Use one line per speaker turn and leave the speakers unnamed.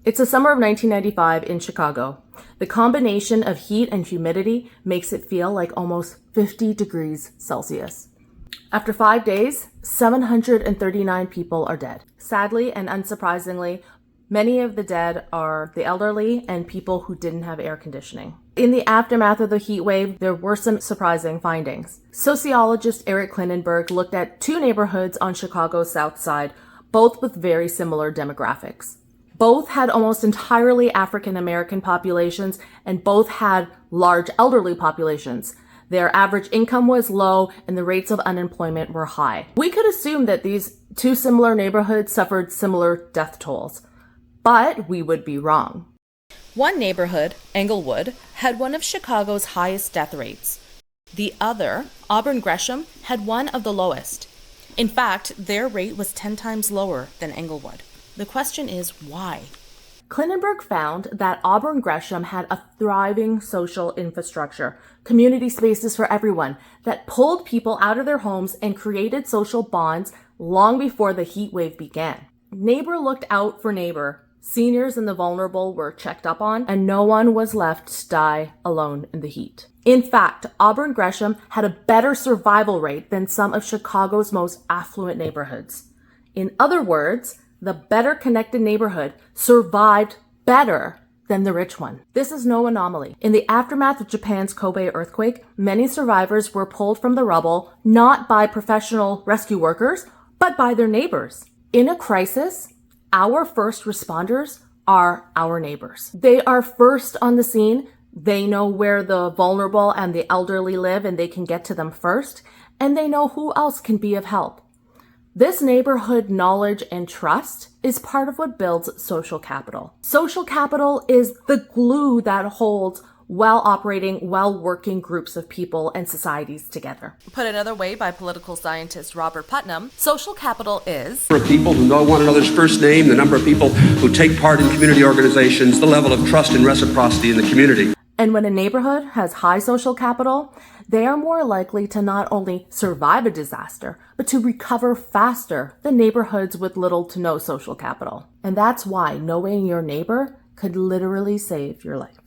It's the summer of 1995 in Chicago. The combination of heat and humidity makes it feel like almost 50 degrees Celsius. After 5 days, 739 people are dead. Sadly and unsurprisingly, many of the dead are the elderly and people who didn't have air conditioning. In the aftermath of the heat wave, there were some surprising findings. Sociologist Eric Klinenberg looked at 2 neighborhoods on Chicago's South Side, both with very similar demographics. Both had almost entirely African American populations, and both had large elderly populations. Their average income was low and the rates of unemployment were high. We could assume that these 2 similar neighborhoods suffered similar death tolls, but we would be wrong. One neighborhood, Englewood, had one of Chicago's highest death rates. The other, Auburn Gresham, had one of the lowest. In fact, their rate was 10 times lower than Englewood. The question is, why? Klinenberg found that Auburn Gresham had a thriving social infrastructure, community spaces for everyone, that pulled people out of their homes and created social bonds long before the heat wave began. Neighbor looked out for Neighbor. Seniors and the vulnerable were checked up on, and no one was left to die alone in the heat. In fact, Auburn Gresham had a better survival rate than some of Chicago's most affluent neighborhoods. In other words, the better connected neighborhood survived better than the rich one. This is no anomaly. In the aftermath of Japan's Kobe earthquake, many survivors were pulled from the rubble not by professional rescue workers, but by their neighbors. In a crisis, our first responders are our neighbors. They are first on the scene. They know where the vulnerable and the elderly live and they can get to them first, and they know who else can be of help. This neighborhood knowledge and trust is part of what builds social capital. Social capital is the glue that holds well-operating, well-working groups of people and societies together. Put another way by political scientist Robert Putnam, social capital is
the number of people who know one another's first name, the number of people who take part in community organizations, the level of trust and reciprocity in the community.
And when a neighborhood has high social capital, they are more likely to not only survive a disaster, but to recover faster than neighborhoods with little to no social capital. And that's why knowing your neighbor could literally save your life.